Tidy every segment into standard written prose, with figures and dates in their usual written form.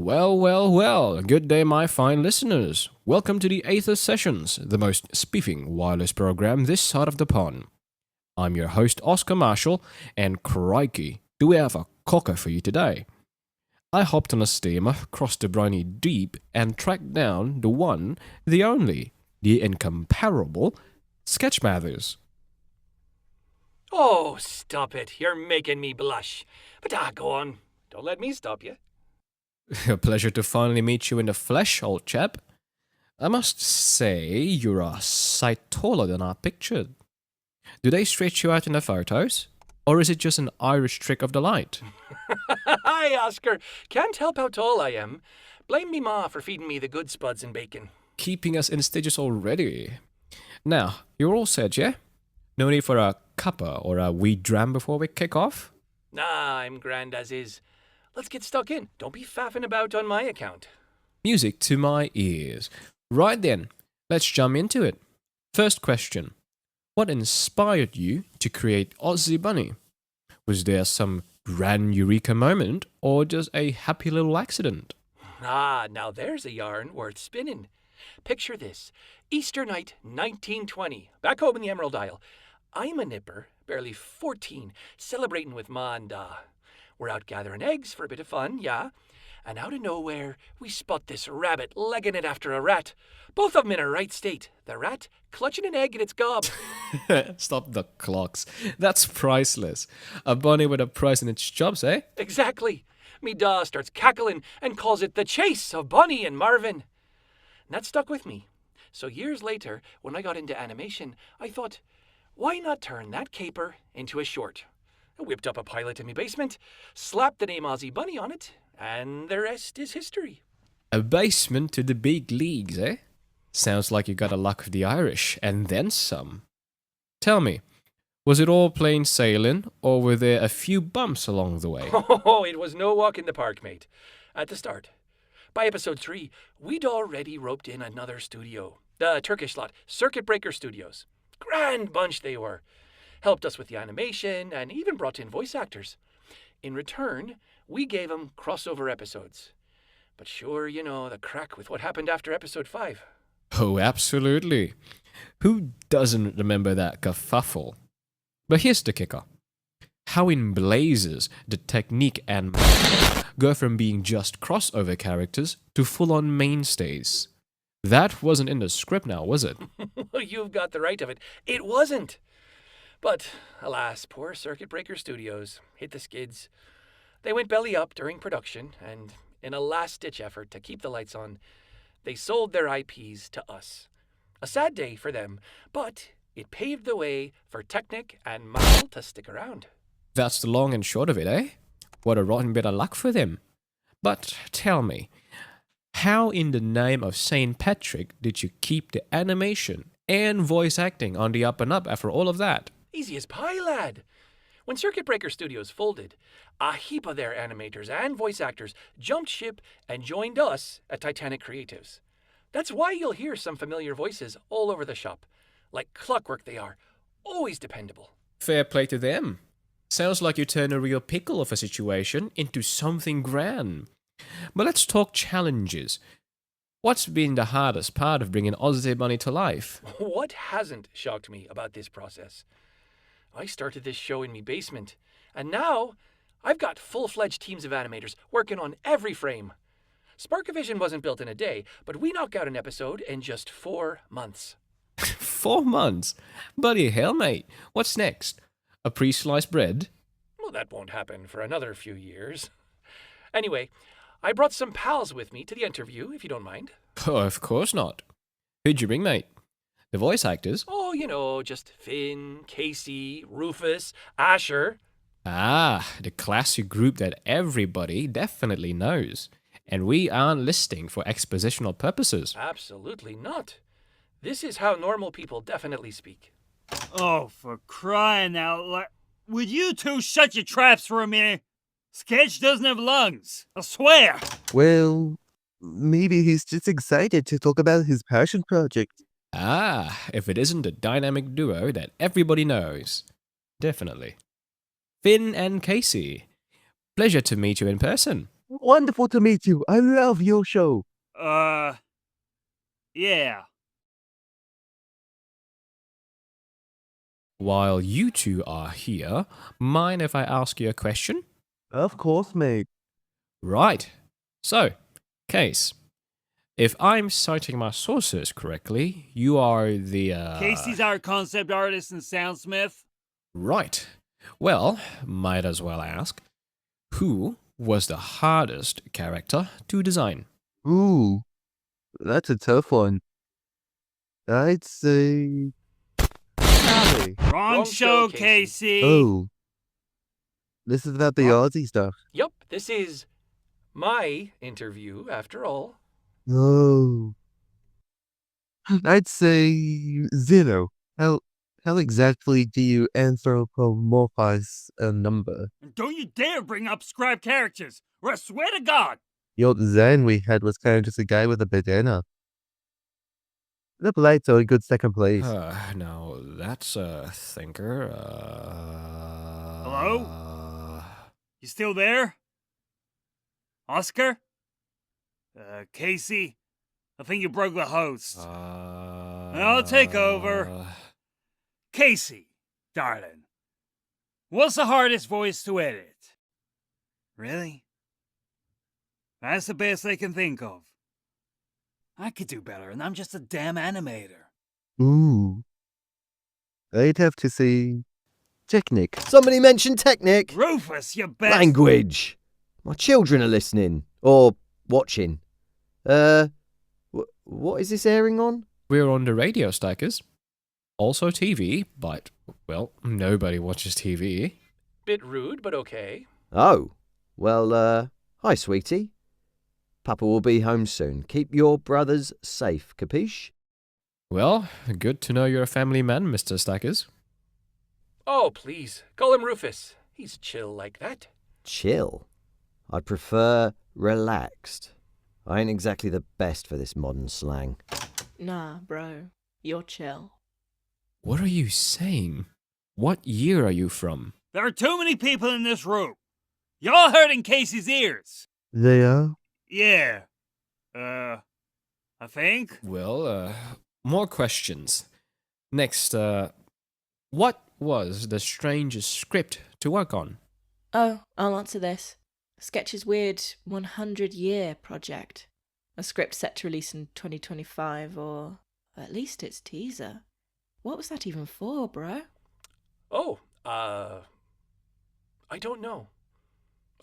Well, good day, my fine listeners. Welcome to the Aether Sessions, the most spiffing wireless program this side of the pond. I'm your host, Oscar Marshall, and crikey, do we have a cocker for you today? I hopped on a steamer, crossed the briny deep, and tracked down the one, the only, the incomparable Sketchmathers. Oh, stop it. You're making me blush. But go on. Don't let me stop you. A pleasure to finally meet you in the flesh, old chap. I must say, you're a sight taller than I pictured. Do they stretch you out in the photos? Or is it just an Irish trick of the light? Hi, Oscar. Can't help how tall I am. Blame me ma for feeding me the good spuds and bacon. Keeping us in stitches already. Now, you're all set, yeah? No need for a cuppa or a wee dram before we kick off? Nah, I'm grand as is. Let's get stuck in. Don't be faffing about on my account. Music to my ears. Right then, let's jump into it. First question. What inspired you to create Aussie Bunny? Was there some grand eureka moment or just a happy little accident? Now there's a yarn worth spinning. Picture this. Easter night, 1920, back home in the Emerald Isle. I'm a nipper, barely 14, celebrating with Ma and Da. We're out gathering eggs for a bit of fun, yeah. And out of nowhere, we spot this rabbit legging it after a rat. Both of them in a right state. The rat clutching an egg in its gob. Stop the clocks. That's priceless. A bunny with a prize in its chops, eh? Exactly. Me Da starts cackling and calls it the chase of Bunny and Marvin. And that stuck with me. So years later, when I got into animation, I thought, why not turn that caper into a short? I whipped up a pilot in my basement, slapped the name Aussie Bunny on it, and the rest is history. A basement to the big leagues, eh? Sounds like you got a luck of the Irish, and then some. Tell me, was it all plain sailing, or were there a few bumps along the way? Oh, it was no walk in the park, mate. At the start. By episode 3, we'd already roped in another studio. The Turkish lot, Circuit Breaker Studios. Grand bunch they were. Helped us with the animation and even brought in voice actors. In return, we gave them crossover episodes. But sure, you know, the crack with what happened after episode 5. Oh, absolutely. Who doesn't remember that kerfuffle? But here's the kicker. How in blazes did Technique and go from being just crossover characters to full-on mainstays? That wasn't in the script now, was it? You've got the right of it. It wasn't. But, alas, poor Circuit Breaker Studios hit the skids. They went belly up during production, and in a last-ditch effort to keep the lights on, they sold their IPs to us. A sad day for them, but it paved the way for Technic and Mal to stick around. That's the long and short of it, eh? What a rotten bit of luck for them. But tell me, how in the name of St. Patrick did you keep the animation and voice acting on the up and up after all of that? Easy as pie, lad. When Circuit Breaker Studios folded, a heap of their animators and voice actors jumped ship and joined us at Titanic Creatives. That's why you'll hear some familiar voices all over the shop. Like clockwork they are, always dependable. Fair play to them. Sounds like you turned a real pickle of a situation into something grand. But let's talk challenges. What's been the hardest part of bringing Aussie Bunny to life? What hasn't shocked me about this process? I started this show in me basement, and now I've got full-fledged teams of animators working on every frame. Sparkavision wasn't built in a day, but we knock out an episode in just 4 months. 4 months? Bloody hell, mate. What's next? A pre-sliced bread? Well, that won't happen for another few years. Anyway, I brought some pals with me to the interview, if you don't mind. Oh, of course not. Who'd you bring, mate? The voice actors? Oh, you know, just Finn, Casey, Rufus, Asher. Ah, the classic group that everybody definitely knows. And we aren't listing for expositional purposes. Absolutely not. This is how normal people definitely speak. Oh, for crying out loud. Would you two shut your traps for a minute? Sketch doesn't have lungs, I swear. Well, maybe he's just excited to talk about his passion project. Ah, if it isn't the dynamic duo that everybody knows. Definitely. Finn and Casey. Pleasure to meet you in person. Wonderful to meet you. I love your show. Yeah. While you two are here, mind if I ask you a question? Of course, mate. Right. So, Case, if I'm citing my sources correctly, you are the, Casey's our concept artist and soundsmith. Right. Well, might as well ask, who was the hardest character to design? Ooh, that's a tough one. I'd say Charlie. Wrong show, Casey. Oh, this is about the Aussie stuff. Yup, this is my interview, after all. Oh, I'd say zero. How exactly do you anthropomorphize a number? And don't you dare bring up scribe characters, or I swear to God. The old Zen we had was kind of just a guy with a bandana. The Blights are a good second place. Now, that's a thinker. Hello? You still there? Oscar? Casey? I think you broke the host. I'll take over. Casey, darling. What's the hardest voice to edit? Really? That's the best I can think of. I could do better, and I'm just a damn animator. Ooh. I'd have to say Technic. Somebody mentioned Technic. Rufus, you best. Language. My children are listening. Or watching. What is this airing on? We're on the radio, Stikers. Also TV, but, well, nobody watches TV. Bit rude, but okay. Oh. Well, hi, sweetie. Papa will be home soon. Keep your brothers safe, capiche? Well, good to know you're a family man, Mr. Stikers. Oh, please, call him Rufus. He's chill like that. Chill. I'd prefer relaxed. I ain't exactly the best for this modern slang. Nah, bro. You're chill. What are you saying? What year are you from? There are too many people in this room. Y'all hurting Casey's ears. They are? Yeah. I think. Well, more questions. Next, what was the strangest script to work on? Oh, I'll answer this. Sketch's weird 100-year project. A script set to release in 2025, or at least its teaser. What was that even for, bro? Oh, I don't know.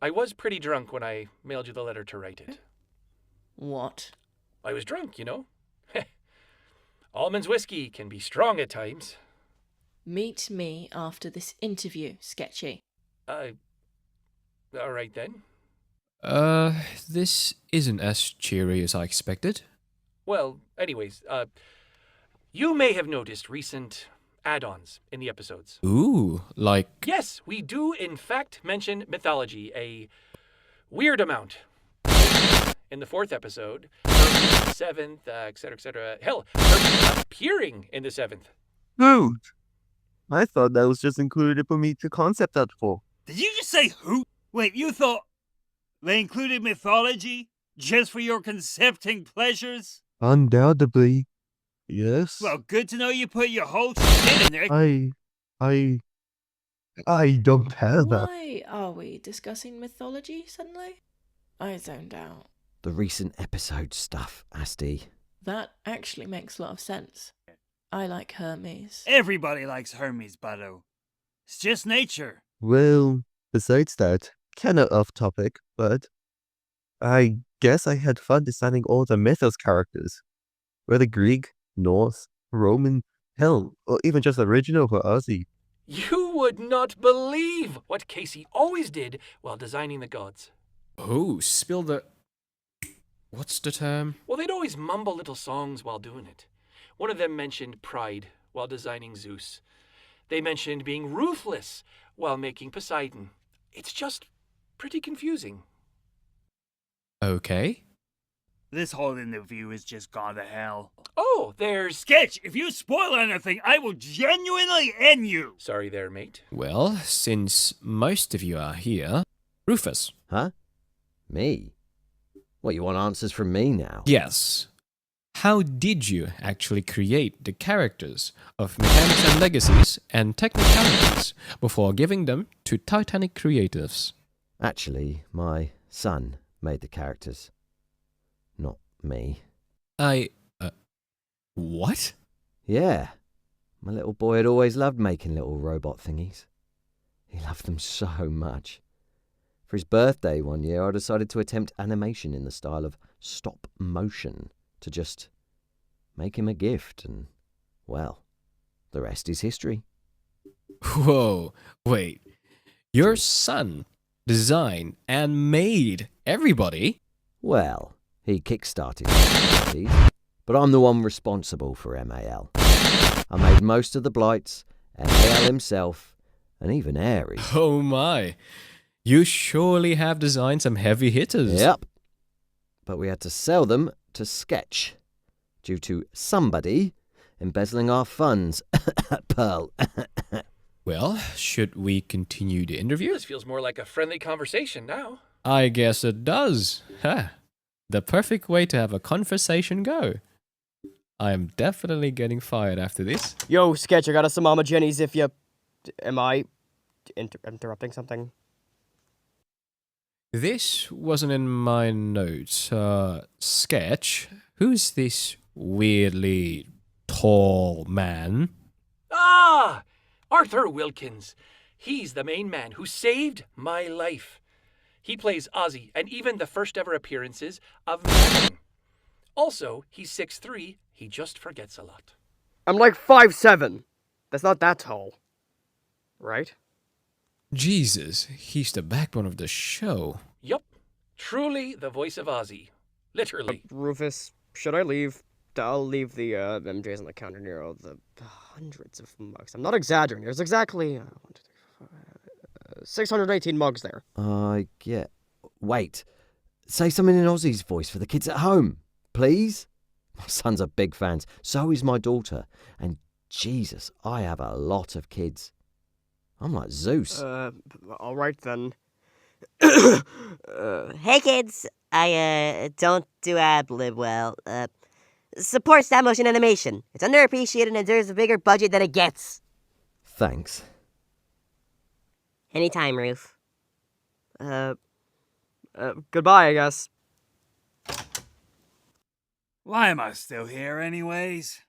I was pretty drunk when I mailed you the letter to write it. What? I was drunk, you know. Allman's whiskey can be strong at times. Meet me after this interview, Sketchy. All right then. This isn't as cheery as I expected. Well, anyways, you may have noticed recent add-ons in the episodes. Ooh, like... Yes, we do in fact mention mythology a weird amount. In the 4th episode, 7th, etc. Hell, appearing in the 7th. Dude! I thought that was just included for me to concept art for. Did you just say who? Wait, you thought they included mythology just for your concepting pleasures? Undoubtedly. Yes. Well, good to know you put your whole shit in there. I don't have that. Why are we discussing mythology suddenly? I zoned out. The recent episode stuff, Asti. That actually makes a lot of sense. I like Hermes. Everybody likes Hermes, Bado. It's just nature. Well, besides that, kinda off topic, but I guess I had fun designing all the mythos characters. Whether Greek, Norse, Roman, hell, or even just original for Aussie. You would not believe what Casey always did while designing the gods. Oh, spill the... What's the term? Well, they'd always mumble little songs while doing it. One of them mentioned pride while designing Zeus. They mentioned being ruthless while making Poseidon. It's just pretty confusing. Okay. This whole interview has just gone to hell. Oh, there's... Sketch, if you spoil anything, I will genuinely end you. Sorry there, mate. Well, since most of you are here... Rufus, Huh? Me? What, you want answers from me now? Yes. How did you actually create the characters of Mechanics and Legacies and Technicalities before giving them to Titanic creatives? Actually, my son made the characters. Not me. What? Yeah. My little boy had always loved making little robot thingies. He loved them so much. For his birthday one year, I decided to attempt animation in the style of stop motion to just make him a gift, and, well, the rest is history. Whoa, wait. Your son designed and made everybody? Well, he kick-started these, but I'm the one responsible for MAL. I made most of the Blights, MAL himself, and even Ares. Oh my. You surely have designed some heavy hitters. Yep. But we had to sell them to Sketch due to somebody embezzling our funds. Pearl. Well, should we continue the interview? This feels more like a friendly conversation now. I guess it does. Huh. The perfect way to have a conversation go. I am definitely getting fired after this. Yo, Sketch, I got us some Mama Jenny's if you... Am I interrupting something? This wasn't in my notes. Sketch, who's this weirdly tall man? Ah! Arthur Wilkins. He's the main man who saved my life. He plays Ozzy and even the first ever appearances of Madden. Also, he's 6'3". He just forgets a lot. I'm like 5'7". That's not that tall. Right? Jesus, he's the backbone of the show. Yup. Truly the voice of Ozzy. Literally. Rufus, should I leave? I'll leave the MJs on the counter near all the hundreds of mugs. I'm not exaggerating. There's exactly 618 mugs there. I get... Wait. Say something in Ozzy's voice for the kids at home, please? My sons are big fans. So is my daughter. And Jesus, I have a lot of kids. I'm like Zeus. All right then. Hey kids, I don't do ad-lib well. Support stop motion animation. It's underappreciated and deserves a bigger budget than it gets. Thanks. Anytime, Roof. Goodbye, I guess. Why am I still here, anyways?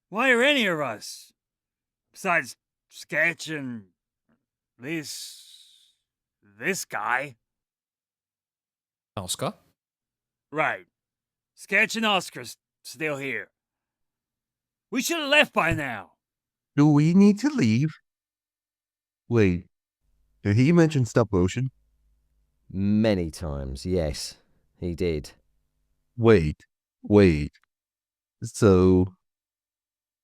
Why are any of us, besides Sketch and this guy? Oscar? Right. Sketch and Oscar's still here. We should have left by now. Do we need to leave? Wait, did he mention stop motion? Many times, yes, he did. Wait. So,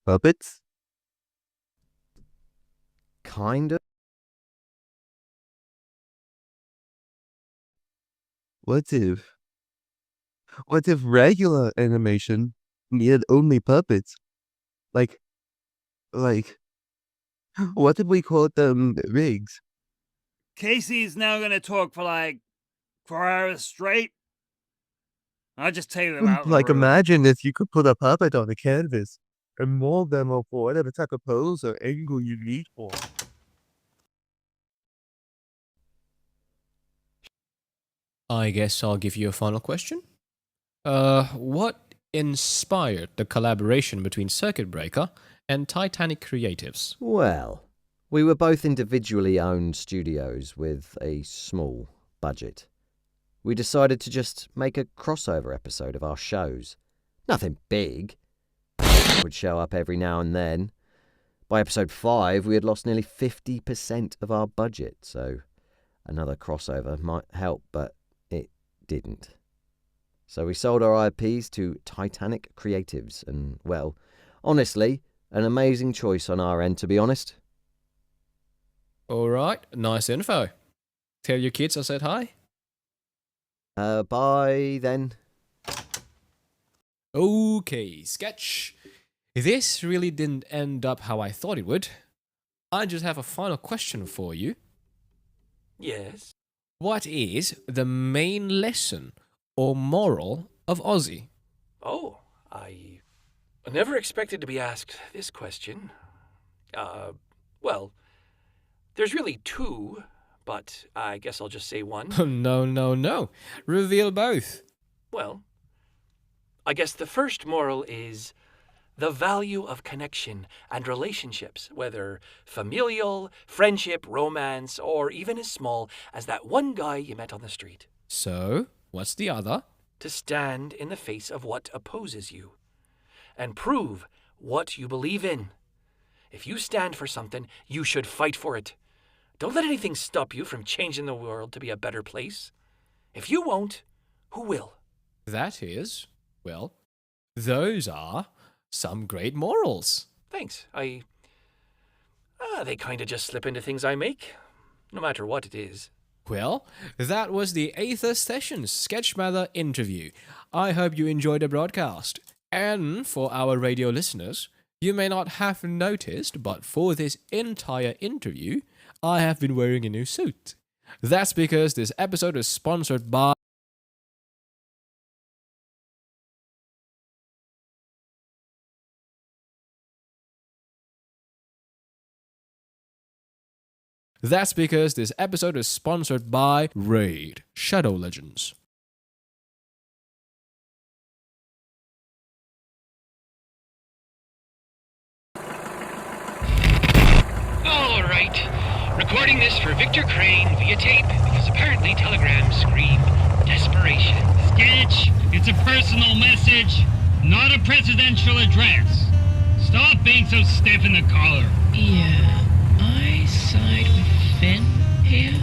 puppets? Kind of. What if regular animation needed only puppets? Like, what if we called them rigs? Casey's now gonna talk for like 4 hours straight. I'll just tell them out. Like, imagine if you could put a puppet on a canvas and mold them up for whatever type of pose or angle you need for. I guess I'll give you a final question. What inspired the collaboration between Circuit Breaker and Titanic Creatives? Well, we were both individually owned studios with a small budget. We decided to just make a crossover episode of our shows. Nothing big. Would show up every now and then. By episode 5, we had lost nearly 50% of our budget, so another crossover might help, but it didn't. So we sold our IPs to Titanic Creatives, and, well, honestly, an amazing choice on our end, to be honest. Alright, nice info. Tell your kids I said hi. Bye then. Okay, Sketch. This really didn't end up how I thought it would. I just have a final question for you. Yes. What is the main lesson or moral of Aussie? Oh, I never expected to be asked this question. Well, there's really two, but I guess I'll just say one. No. Reveal both. Well, I guess the first moral is the value of connection and relationships, whether familial, friendship, romance, or even as small as that one guy you met on the street. So, what's the other? To stand in the face of what opposes you and prove what you believe in. If you stand for something, you should fight for it. Don't let anything stop you from changing the world to be a better place. If you won't, who will? That is, well, those are some great morals. Thanks. They kind of just slip into things I make, no matter what it is. Well, that was the Aether Sessions Sketchmother interview. I hope you enjoyed the broadcast. And for our radio listeners, you may not have noticed, but for this entire interview, I have been wearing a new suit. That's because this episode is sponsored by Raid Shadow Legends. All right. Recording this for Victor Crane via tape because apparently telegrams scream desperation. Sketch, it's a personal message, not a presidential address. Stop being so stiff in the collar. Yeah, I side with Finn here.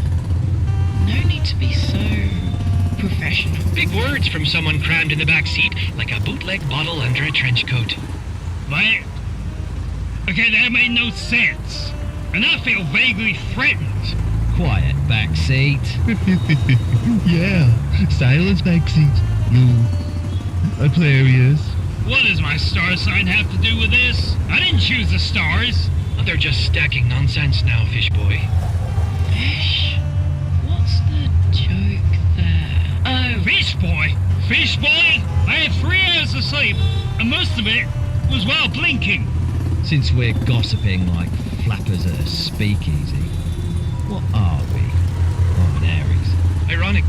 No need to be so professional. Big words from someone crammed in the back seat like a bootleg bottle under a trench coat. What? Okay, that made no sense. And I feel vaguely threatened. Quiet, backseat. Yeah, silence backseat. No, Aquarius. What does my star sign have to do with this? I didn't choose the stars. Oh, they're just stacking nonsense now, Fish Boy. Fish? What's the joke there? Oh, Fish Boy? Fish Boy? I had 3 hours of sleep, and most of it was while blinking. Since we're gossiping like flappers at a speakeasy, what are we? I'm an Aries. Ironic.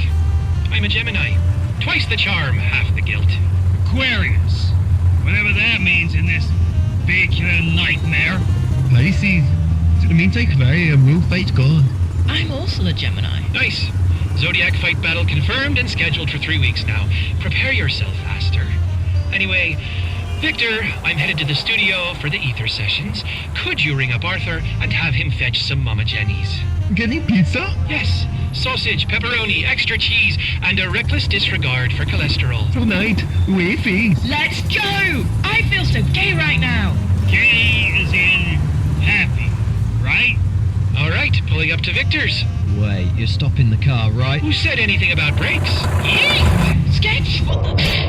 I'm a Gemini. Twice the charm, half the guilt. Aquarius. Whatever that means in this vehicular nightmare. Pisces. So the meantime, we'll fight God. I'm also a Gemini. Nice. Zodiac fight battle confirmed and scheduled for 3 weeks now. Prepare yourself, Aster. Anyway, Victor, I'm headed to the studio for the Aether Sessions. Could you ring up Arthur and have him fetch some Mama Jenny's? Getting pizza? Yes. Sausage, pepperoni, extra cheese, and a reckless disregard for cholesterol. Tonight, wafy. Let's go! I feel so gay right now. Gay is in happy, right? All right, pulling up to Victor's. Wait, you're stopping the car, right? Who said anything about brakes? Sketch? What the...